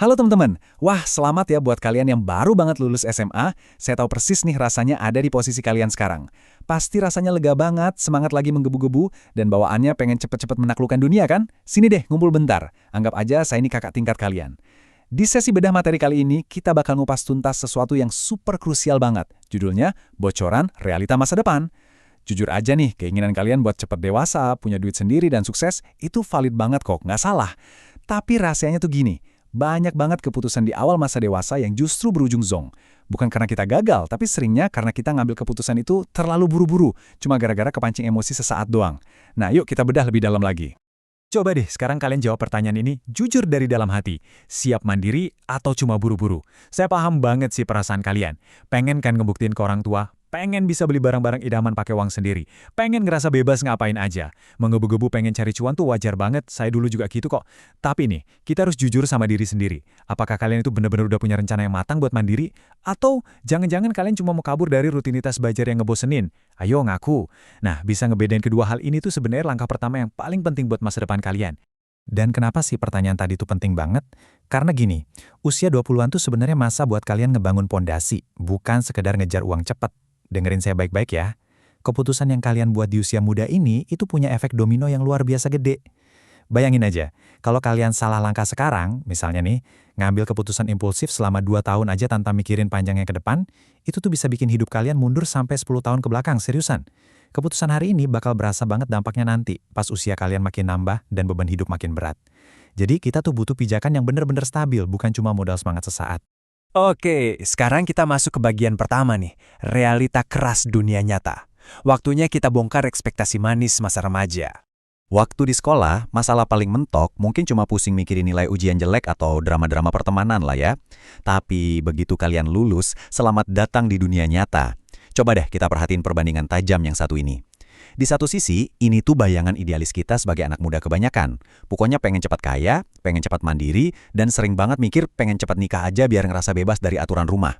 Halo teman-teman, wah selamat ya buat kalian yang baru banget lulus SMA. Saya tahu persis nih rasanya ada di posisi kalian sekarang. Pasti rasanya lega banget, semangat lagi menggebu-gebu, dan bawaannya pengen cepet-cepet menaklukkan dunia kan? Sini deh, ngumpul bentar. Anggap aja saya ini kakak tingkat kalian. Di sesi bedah materi kali ini, kita bakal ngupas tuntas sesuatu yang super krusial banget. Judulnya, Bocoran Realita Masa Depan. Jujur aja nih, keinginan kalian buat cepet dewasa, punya duit sendiri dan sukses, itu valid banget kok, nggak salah. Tapi rahasianya tuh gini, banyak banget keputusan di awal masa dewasa yang justru berujung zonk. Bukan karena kita gagal, tapi seringnya karena kita ngambil keputusan itu terlalu buru-buru, cuma gara-gara kepancing emosi sesaat doang. Nah, yuk kita bedah lebih dalam lagi. Coba deh, sekarang kalian jawab pertanyaan ini jujur dari dalam hati. Siap mandiri atau cuma buru-buru? Saya paham banget sih perasaan kalian. Pengen kan ngebuktiin ke orang tua? Pengen bisa beli barang-barang idaman pakai uang sendiri? Pengen ngerasa bebas ngapain aja? Menggebu-gebu pengen cari cuan tuh wajar banget, saya dulu juga gitu kok. Tapi nih, kita harus jujur sama diri sendiri. Apakah kalian itu benar-benar udah punya rencana yang matang buat mandiri? Atau jangan-jangan kalian cuma mau kabur dari rutinitas belajar yang ngebosenin? Ayo ngaku. Nah, bisa ngebedain kedua hal ini tuh sebenarnya langkah pertama yang paling penting buat masa depan kalian. Dan kenapa sih pertanyaan tadi itu penting banget? Karena gini, usia 20-an tuh sebenarnya masa buat kalian ngebangun pondasi, bukan sekedar ngejar uang cepat. Dengerin saya baik-baik ya. Keputusan yang kalian buat di usia muda ini itu punya efek domino yang luar biasa gede. Bayangin aja, kalau kalian salah langkah sekarang, misalnya nih, ngambil keputusan impulsif selama 2 tahun aja tanpa mikirin panjangnya ke depan, itu tuh bisa bikin hidup kalian mundur sampai 10 tahun ke belakang, seriusan. Keputusan hari ini bakal berasa banget dampaknya nanti, pas usia kalian makin nambah dan beban hidup makin berat. Jadi kita tuh butuh pijakan yang benar-benar stabil, bukan cuma modal semangat sesaat. Oke, sekarang kita masuk ke bagian pertama nih, realita keras dunia nyata. Waktunya kita bongkar ekspektasi manis masa remaja. Waktu di sekolah, masalah paling mentok mungkin cuma pusing mikirin nilai ujian jelek atau drama-drama pertemanan lah ya. Tapi begitu kalian lulus, selamat datang di dunia nyata. Coba deh kita perhatiin perbandingan tajam yang satu ini. Di satu sisi, ini tuh bayangan idealis kita sebagai anak muda kebanyakan. Pokoknya pengen cepat kaya, pengen cepat mandiri, dan sering banget mikir pengen cepat nikah aja biar ngerasa bebas dari aturan rumah.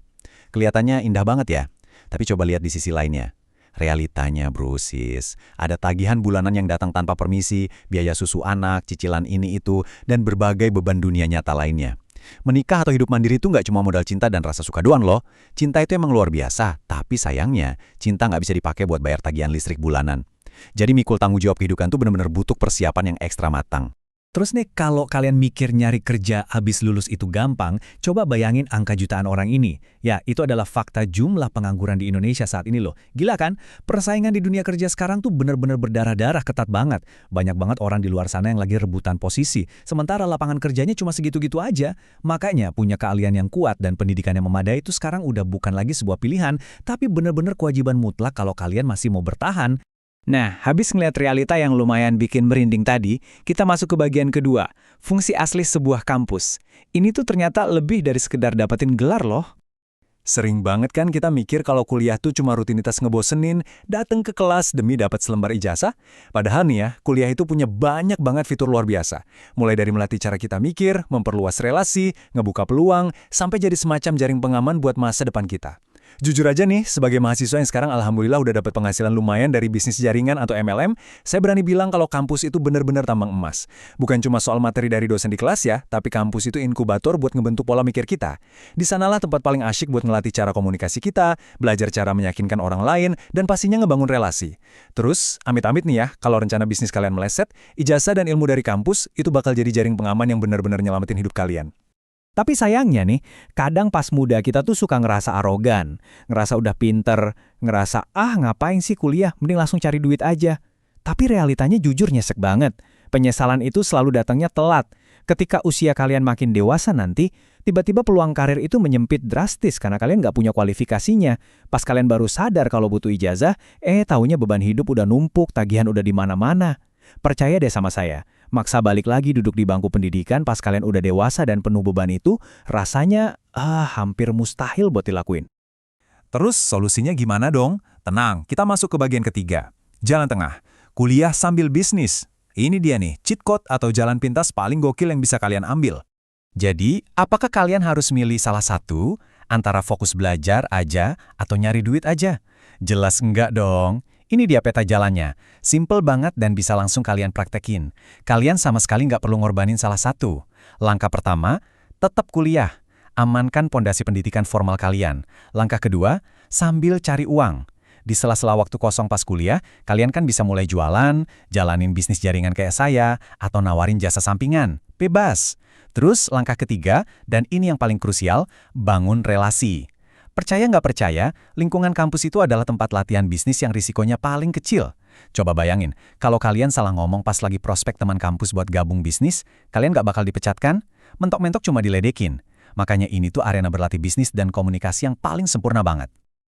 Kelihatannya indah banget ya. Tapi coba lihat di sisi lainnya. Realitanya bro sis, ada tagihan bulanan yang datang tanpa permisi, biaya susu anak, cicilan ini itu, dan berbagai beban dunia nyata lainnya. Menikah atau hidup mandiri itu nggak cuma modal cinta dan rasa suka doang loh. Cinta itu emang luar biasa, tapi sayangnya, cinta nggak bisa dipakai buat bayar tagihan listrik bulanan. Jadi mikul tanggung jawab kehidupan tuh benar-benar butuh persiapan yang ekstra matang. Terus nih, kalau kalian mikir nyari kerja habis lulus itu gampang, coba bayangin angka jutaan orang ini. Ya, itu adalah fakta jumlah pengangguran di Indonesia saat ini loh. Gila kan? Persaingan di dunia kerja sekarang tuh bener-bener berdarah-darah ketat banget. Banyak banget orang di luar sana yang lagi rebutan posisi. Sementara lapangan kerjanya cuma segitu-gitu aja. Makanya punya keahlian yang kuat dan pendidikan yang memadai itu sekarang udah bukan lagi sebuah pilihan, tapi bener-bener kewajiban mutlak kalau kalian masih mau bertahan. Nah, habis ngeliat realita yang lumayan bikin merinding tadi, kita masuk ke bagian kedua, fungsi asli sebuah kampus. Ini tuh ternyata lebih dari sekedar dapetin gelar loh. Sering banget kan kita mikir kalau kuliah tuh cuma rutinitas ngebosenin, datang ke kelas demi dapat selembar ijazah. Padahal nih ya, kuliah itu punya banyak banget fitur luar biasa. Mulai dari melatih cara kita mikir, memperluas relasi, ngebuka peluang, sampai jadi semacam jaring pengaman buat masa depan kita. Jujur aja nih, sebagai mahasiswa yang sekarang alhamdulillah udah dapat penghasilan lumayan dari bisnis jaringan atau MLM, saya berani bilang kalau kampus itu benar-benar tambang emas. Bukan cuma soal materi dari dosen di kelas ya, tapi kampus itu inkubator buat ngebentuk pola mikir kita. Di sanalah tempat paling asyik buat ngelatih cara komunikasi kita, belajar cara meyakinkan orang lain, dan pastinya ngebangun relasi. Terus, amit-amit nih ya, kalau rencana bisnis kalian meleset, ijazah dan ilmu dari kampus itu bakal jadi jaring pengaman yang benar-benar nyelamatin hidup kalian. Tapi sayangnya nih, kadang pas muda kita tuh suka ngerasa arogan, ngerasa udah pinter, ngerasa ngapain sih kuliah, mending langsung cari duit aja. Tapi realitanya jujur nyesek banget. Penyesalan itu selalu datangnya telat. Ketika usia kalian makin dewasa nanti, tiba-tiba peluang karir itu menyempit drastis karena kalian nggak punya kualifikasinya. Pas kalian baru sadar kalau butuh ijazah, taunya beban hidup udah numpuk, tagihan udah di mana-mana. Percaya deh sama saya, maksa balik lagi duduk di bangku pendidikan pas kalian udah dewasa dan penuh beban itu, rasanya hampir mustahil buat dilakuin. Terus solusinya gimana dong? Tenang, kita masuk ke bagian ketiga. Jalan tengah, kuliah sambil bisnis. Ini dia nih, cheat code atau jalan pintas paling gokil yang bisa kalian ambil. Jadi, apakah kalian harus milih salah satu, antara fokus belajar aja atau nyari duit aja? Jelas enggak dong. Ini dia peta jalannya. Simple banget dan bisa langsung kalian praktekin. Kalian sama sekali nggak perlu ngorbanin salah satu. Langkah pertama, Tetap kuliah. Amankan pondasi pendidikan formal kalian. Langkah kedua, sambil cari uang. Di sela-sela waktu kosong pas kuliah, kalian kan bisa mulai jualan, jalanin bisnis jaringan kayak saya, atau nawarin jasa sampingan. Bebas. Terus langkah ketiga, dan ini yang paling krusial, bangun relasi. Percaya nggak percaya, lingkungan kampus itu adalah tempat latihan bisnis yang risikonya paling kecil. Coba bayangin, kalau kalian salah ngomong pas lagi prospek teman kampus buat gabung bisnis, kalian nggak bakal dipecat kan? Mentok-mentok cuma diledekin. Makanya ini tuh arena berlatih bisnis dan komunikasi yang paling sempurna banget.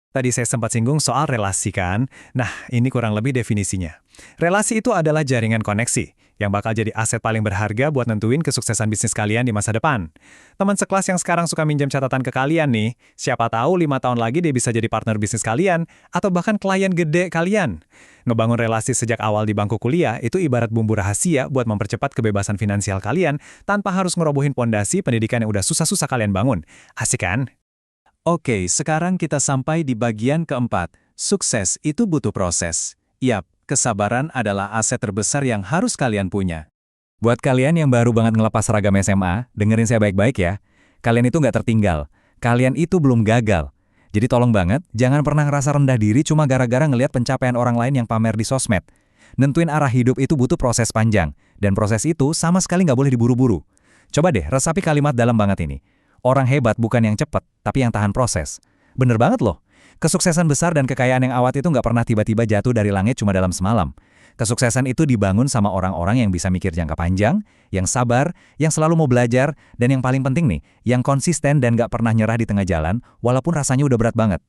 Tadi saya sempat singgung soal relasi kan? Nah, ini kurang lebih definisinya. Relasi itu adalah jaringan koneksi, yang bakal jadi aset paling berharga buat nentuin kesuksesan bisnis kalian di masa depan. Teman sekelas yang sekarang suka minjem catatan ke kalian nih, siapa tahu 5 tahun lagi dia bisa jadi partner bisnis kalian, atau bahkan klien gede kalian. Ngebangun relasi sejak awal di bangku kuliah itu ibarat bumbu rahasia buat mempercepat kebebasan finansial kalian tanpa harus ngerobohin pondasi pendidikan yang udah susah-susah kalian bangun. Asik kan? Oke, sekarang kita sampai di bagian keempat. Sukses itu butuh proses. Yap, kesabaran adalah aset terbesar yang harus kalian punya. Buat kalian yang baru banget ngelepas seragam SMA, dengerin saya baik-baik ya. Kalian itu nggak tertinggal. Kalian itu belum gagal. Jadi tolong banget, jangan pernah ngerasa rendah diri cuma gara-gara ngelihat pencapaian orang lain yang pamer di sosmed. Nentuin arah hidup itu butuh proses panjang. Dan proses itu sama sekali nggak boleh diburu-buru. Coba deh, resapi kalimat dalam banget ini. Orang hebat bukan yang cepat, tapi yang tahan proses. Bener banget loh. Kesuksesan besar dan kekayaan yang awat itu nggak pernah tiba-tiba jatuh dari langit cuma dalam semalam. Kesuksesan itu dibangun sama orang-orang yang bisa mikir jangka panjang, yang sabar, yang selalu mau belajar, dan yang paling penting nih, yang konsisten dan nggak pernah nyerah di tengah jalan, walaupun rasanya udah berat banget.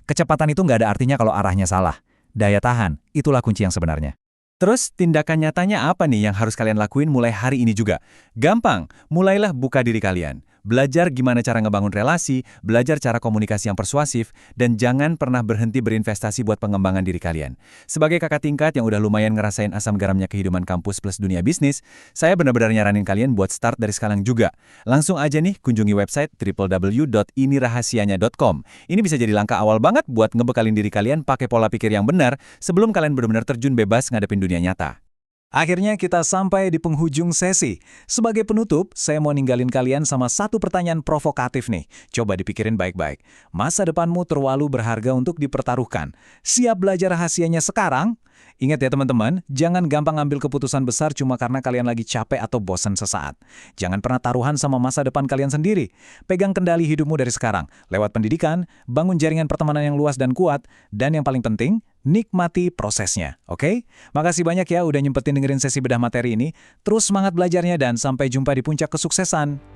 Kecepatan itu nggak ada artinya kalau arahnya salah. Daya tahan, itulah kunci yang sebenarnya. Terus, tindakan nyatanya apa nih yang harus kalian lakuin mulai hari ini juga? Gampang, mulailah buka diri kalian. Belajar gimana cara ngebangun relasi, belajar cara komunikasi yang persuasif, dan jangan pernah berhenti berinvestasi buat pengembangan diri kalian. Sebagai kakak tingkat yang udah lumayan ngerasain asam garamnya kehidupan kampus plus dunia bisnis, saya benar-benar nyaranin kalian buat start dari sekarang juga. Langsung aja nih kunjungi website www.inirahasianya.com. Ini bisa jadi langkah awal banget buat ngebekalin diri kalian pakai pola pikir yang benar sebelum kalian benar-benar terjun bebas ngadepin dunia nyata. Akhirnya kita sampai di penghujung sesi. Sebagai penutup, saya mau ninggalin kalian sama satu pertanyaan provokatif nih. Coba dipikirin baik-baik. Masa depanmu terlalu berharga untuk dipertaruhkan. Siap belajar rahasianya sekarang? Ingat ya teman-teman, jangan gampang ambil keputusan besar cuma karena kalian lagi capek atau bosan sesaat. Jangan pernah taruhan sama masa depan kalian sendiri. Pegang kendali hidupmu dari sekarang. Lewat pendidikan, bangun jaringan pertemanan yang luas dan kuat, dan yang paling penting, nikmati prosesnya, oke? Makasih banyak ya udah nyempetin dengerin sesi bedah materi ini. Terus semangat belajarnya dan sampai jumpa di puncak kesuksesan.